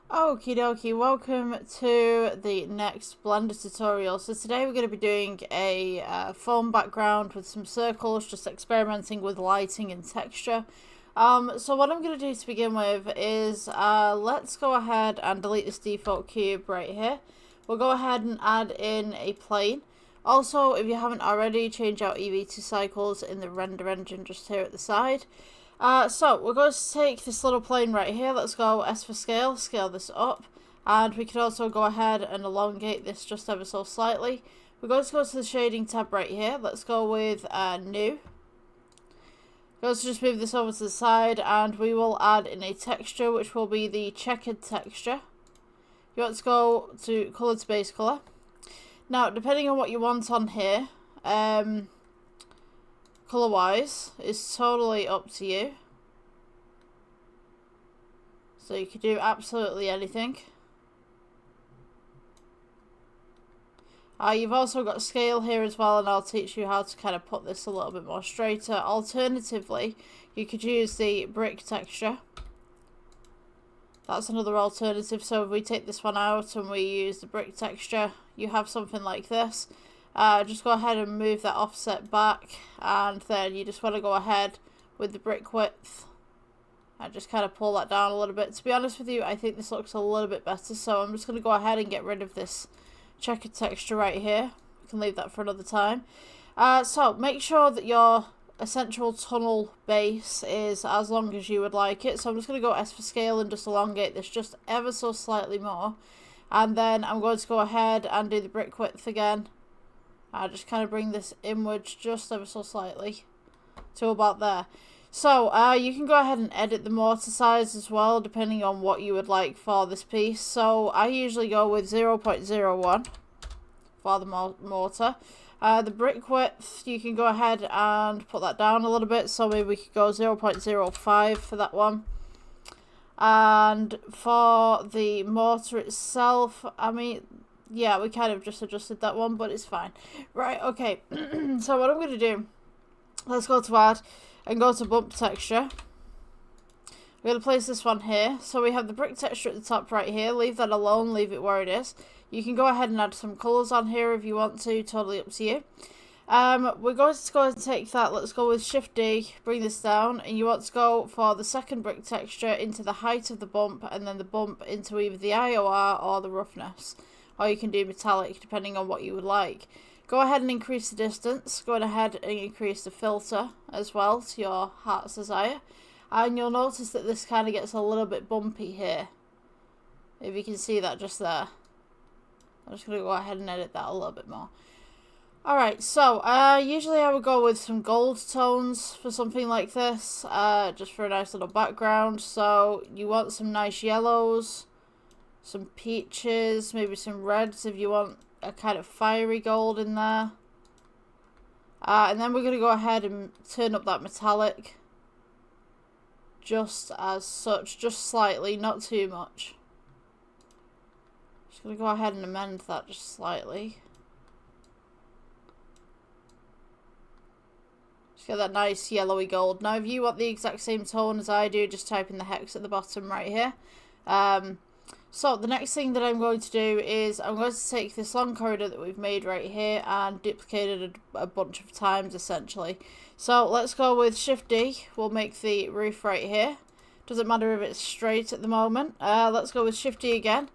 Okie dokie, welcome to the next Blender tutorial. So today we're going to be doing a foam background with some circles, just experimenting with lighting and texture. So what I'm going to do to begin with is let's go ahead and delete this default cube right here. We'll go ahead and add in a plane. Also, if you haven't already, change out EV to cycles in the render engine just here at the side. So we're going to take this little plane right here. Let's go S for scale, scale this up, and we can also go ahead and elongate this just ever so slightly. We're going to go to the shading tab right here. Let's go with new. Let's just move this over to the side, and we will add in a texture, which will be the checkered texture. You want to go to color to base color. Now, depending on what you want on here, color wise is totally up to you. So you could do absolutely anything. You've also got scale here as well, and I'll teach you how to kind of put this a little bit more straighter. Alternatively, you could use the brick texture. That's another alternative. So if we take this one out and we use the brick texture, you have something like this. Just go ahead and move that offset back, and then you just want to go ahead with the brick width and just kind of pull that down a little bit. To be honest with you, I think this looks a little bit better, so I'm just going to go ahead and get rid of this checkered texture right here. We can leave that for another time. So make sure that your essential tunnel base is as long as you would like it. So I'm just going to go S for scale and just elongate this just ever so slightly more. And then I'm going to go ahead and do the brick width again. Just kind of bring this inwards just ever so slightly to about there. So you can go ahead and edit the mortar size as well, depending on what you would like for this piece. So I usually go with 0.01 for the mortar. The brick width, you can go ahead and put that down a little bit. So maybe we could go 0.05 for that one. And for the mortar itself, I mean, yeah, we kind of just adjusted that one, but it's fine. Right, okay. So what I'm going to do, let's go to add and go to bump texture. We're going to place this one here. So we have the brick texture at the top right here. Leave that alone, leave it where it is. You can go ahead and add some colours on here if you want to, totally up to you. We're going to go and take that, let's go with Shift D, bring this down, and you want to go for the second brick texture into the height of the bump, and then the bump into either the IOR or the roughness. Or you can do metallic, depending on what you would like. Go ahead and increase the distance. Go ahead and increase the filter as well to your heart's desire. And you'll notice that this kind of gets a little bit bumpy here. If you can see that just there. I'm just going to go ahead and edit that a little bit more. Alright, so usually I would go with some gold tones for something like this. Just for a nice little background. So you want some nice yellows. Some peaches, maybe some reds if you want a kind of fiery gold in there. And then we're going to go ahead and turn up that metallic. Just as such, just slightly, not too much. Just going to go ahead and amend that just slightly. Just get that nice yellowy gold. Now if you want the exact same tone as I do, just type in the hex at the bottom right here. So the next thing that I'm going to do is I'm going to take this long corridor that we've made right here and duplicate it a bunch of times essentially. So let's go with Shift D, we'll make the roof right here. Doesn't matter if it's straight at the moment. Let's go with Shift D again.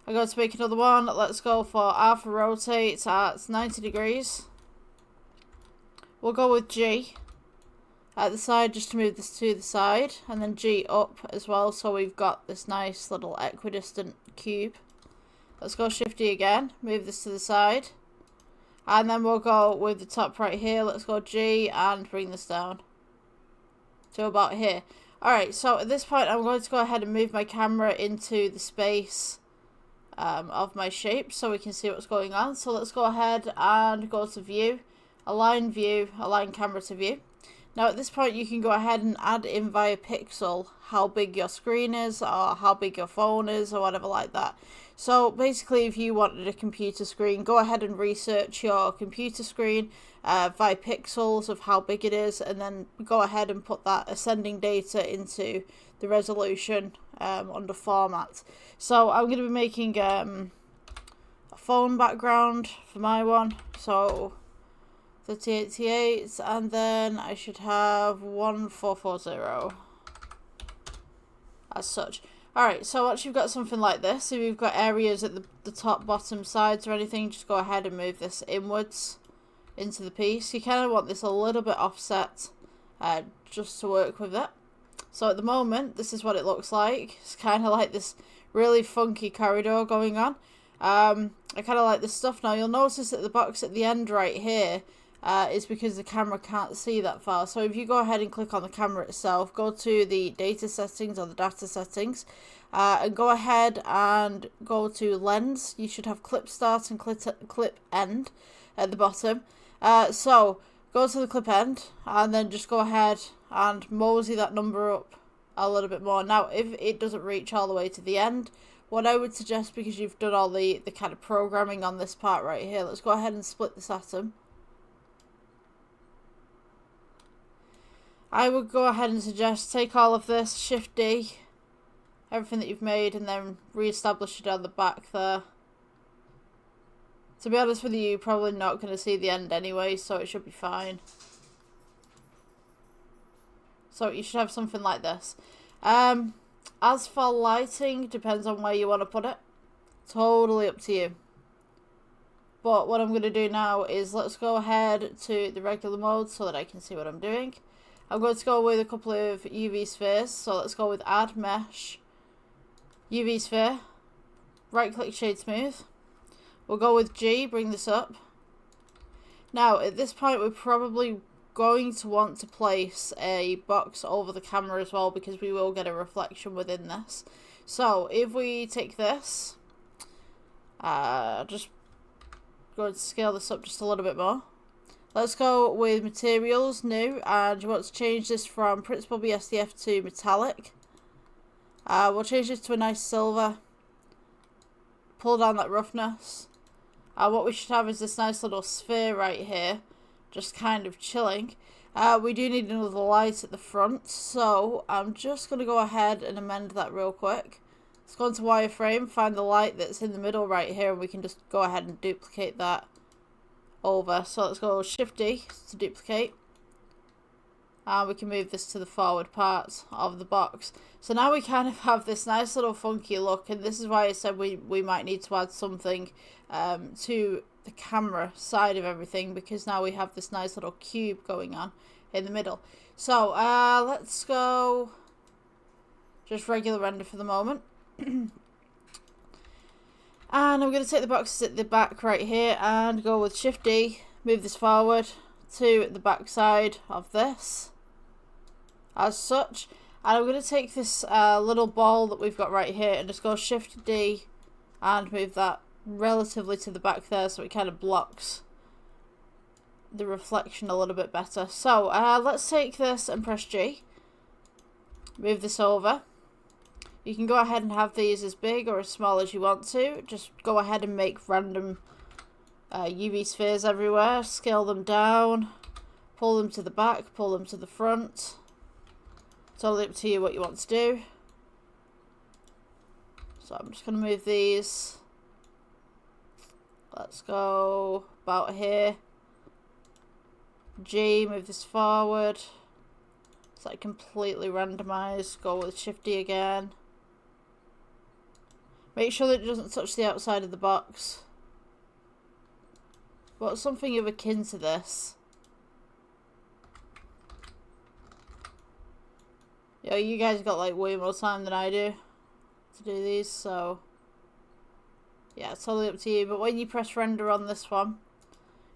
I'm going to make another one. Let's go for R for rotate at 90 degrees. We'll go with G at the side just to move this to the side, and then G up as well, so we've got this nice little equidistant cube. Let's go Shift D again, move this to the side, and then we'll go with the top right here. Let's go G and bring this down to about here. Alright, so at this point I'm going to go ahead and move my camera into the space of my shape so we can see what's going on. So let's go ahead and go to view, align camera to view. Now at this point you can go ahead and add in via pixel how big your screen is or how big your phone is or whatever like that. So basically if you wanted a computer screen, go ahead and research your computer screen via pixels of how big it is, and then go ahead and put that ascending data into the resolution under format. So I'm going to be making a phone background for my one. So 3088, and then I should have 1440 as such. Alright, so once you've got something like this, if you've got areas at the top, bottom, sides or anything, just go ahead and move this inwards into the piece. You kind of want this a little bit offset just to work with it. So at the moment, this is what it looks like. It's kind of like this really funky corridor going on. I kind of like this stuff. Now you'll notice that the box at the end right here is because the camera can't see that far. So if you go ahead and click on the camera itself, go to the data settings or the data settings, and go ahead and go to lens. You should have clip start and clip end at the bottom. So go to the clip end and then just go ahead and mosey that number up a little bit more. Now if it doesn't reach all the way to the end, what I would suggest, because you've done all the kind of programming on this part right here, let's go ahead and split this atom. I would go ahead and suggest take all of this, Shift D, everything that you've made, and then re-establish it on the back there. To be honest with you, you're probably not going to see the end anyway, so it should be fine. So you should have something like this. As for lighting, depends on where you want to put it. Totally up to you. But what I'm going to do now is let's go ahead to the regular mode so that I can see what I'm doing. I'm going to go with a couple of UV spheres. So let's go with Add Mesh, UV Sphere, right click Shade Smooth. We'll go with G, bring this up. Now at this point we're probably going to want to place a box over the camera as well, because we will get a reflection within this. So if we take this, just going to scale this up just a little bit more. Let's go with materials, new, and you want to change this from Principal BSDF to metallic. We'll change this to a nice silver. Pull down that roughness. What we should have is this nice little sphere right here, just kind of chilling. We do need another light at the front, so I'm just going to go ahead and amend that real quick. Let's go into wireframe, find the light that's in the middle right here, and we can just go ahead and duplicate that over. So let's go Shift D to duplicate, and we can move this to the forward part of the box. So now we kind of have this nice little funky look, and this is why I said we might need to add something to the camera side of everything, because now we have this nice little cube going on in the middle. So let's go just regular render for the moment. And I'm going to take the boxes at the back right here and go with Shift D, move this forward to the back side of this as such. And I'm going to take this little ball that we've got right here and just go Shift D and move that relatively to the back there, so it kind of blocks the reflection a little bit better. So let's take this and press G, move this over. You can go ahead and have these as big or as small as you want to. Just go ahead and make random UV spheres everywhere. Scale them down. Pull them to the back. Pull them to the front. Totally up to you what you want to do. So I'm just going to move these. Let's go about here. G, move this forward. It's like completely randomized. Go with Shift D again. Make sure that it doesn't touch the outside of the box. But something of akin to this. Yo, you guys got like way more time than I do to do these, so yeah, it's totally up to you. But when you press render on this one,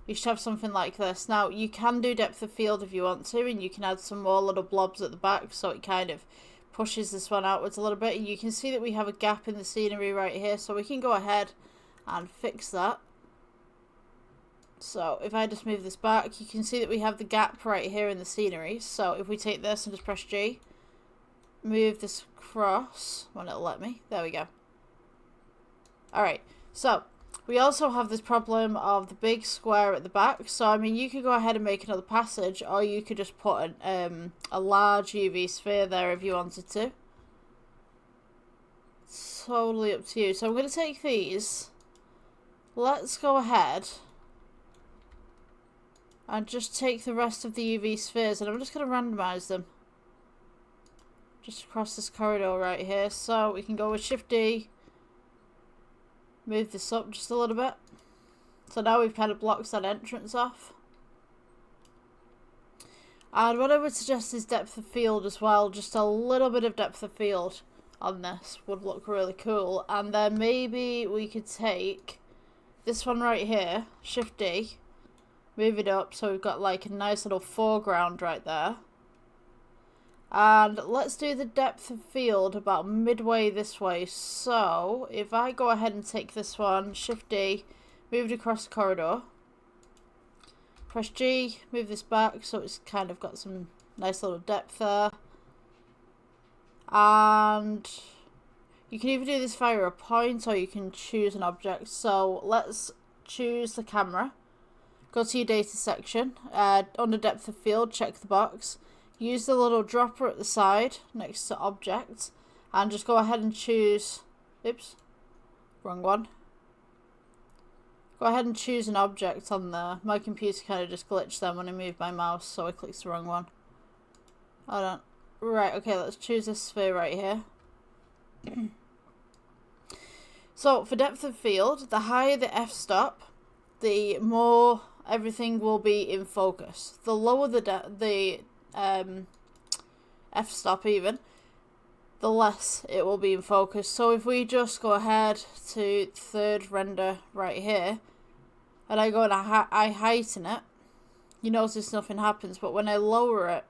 you should have something like this. Now, you can do depth of field if you want to, and you can add some more little blobs at the back, so it kind of pushes this one outwards a little bit. And you can see that we have a gap in the scenery right here, so we can go ahead and fix that. So if I just move this back, you can see that we have the gap right here in the scenery. So if we take this and just press G, move this across, when it'll let me, there we go. Alright, so we also have this problem of the big square at the back. So I mean, you could go ahead and make another passage, or you could just put a large UV sphere there if you wanted to. totally up to you. So I'm going to take these. Let's go ahead and just take the rest of the UV spheres, and I'm just going to randomize them. Just across this corridor right here. So we can go with Shift D. Move this up just a little bit. So now we've kind of blocked that entrance off. And what I would suggest is depth of field as well. Just a little bit of depth of field on this would look really cool. And then maybe we could take this one right here, Shift D, move it up so we've got like a nice little foreground right there. And let's do the depth of field about midway this way. So if I go ahead and take this one, Shift D, move it across the corridor. Press G, move this back so it's kind of got some nice little depth there. And you can either do this via a point or you can choose an object. So let's choose the camera. Go to your data section. Under depth of field, check the box. Use the little dropper at the side next to objects and just go ahead and choose, oops, wrong one. Go ahead and choose an object on there. My computer kind of just glitched then when I moved my mouse, so I clicked the wrong one. Hold on. Right, okay, let's choose this sphere right here. So for depth of field, the higher the f-stop, the more everything will be in focus. The lower the f-stop even, the less it will be in focus. So if we just go ahead to third render right here, and I go and I heighten it, you notice nothing happens, but when I lower it,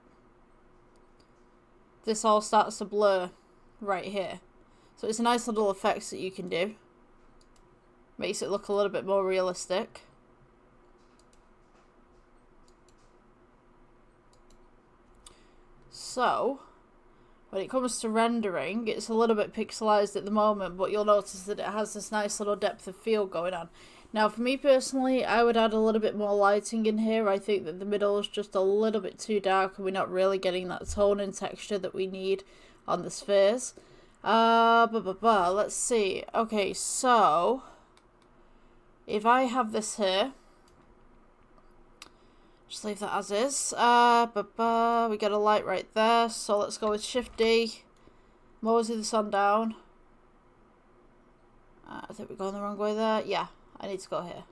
this all starts to blur right here. So it's a nice little effects that you can do. Makes it look a little bit more realistic. So, when it comes to rendering, it's a little bit pixelized at the moment, but you'll notice that it has this nice little depth of field going on. Now, for me personally, I would add a little bit more lighting in here. I think that the middle is just a little bit too dark and we're not really getting that tone and texture that we need on the spheres. Let's see. Okay, so if I have this here, just leave that as is. We got a light right there, so let's go with Shift D. Mosey this on down. I think we're going the wrong way there. Yeah, I need to go here.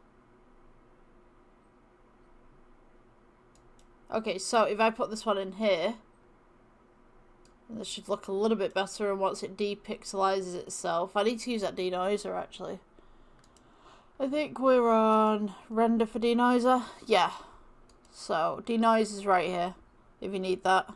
Okay, so if I put this one in here, this should look a little bit better, and once it depixelizes itself, I need to use that denoiser actually. I think we're on render for denoiser. Yeah. So, denoise is right here, if you need that.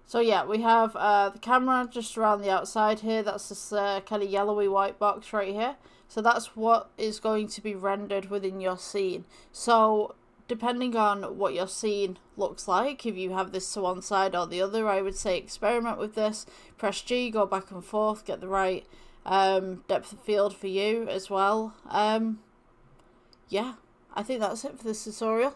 So yeah, we have the camera just around the outside here. That's this kind of yellowy white box right here. So that's what is going to be rendered within your scene. So, depending on what your scene looks like, if you have this to one side or the other, I would say experiment with this. Press G, go back and forth, get the right depth of field for you as well. Yeah, I think that's it for this tutorial.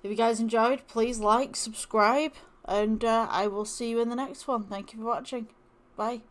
If you guys enjoyed, please like, subscribe, and I will see you in the next one. Thank you for watching. Bye.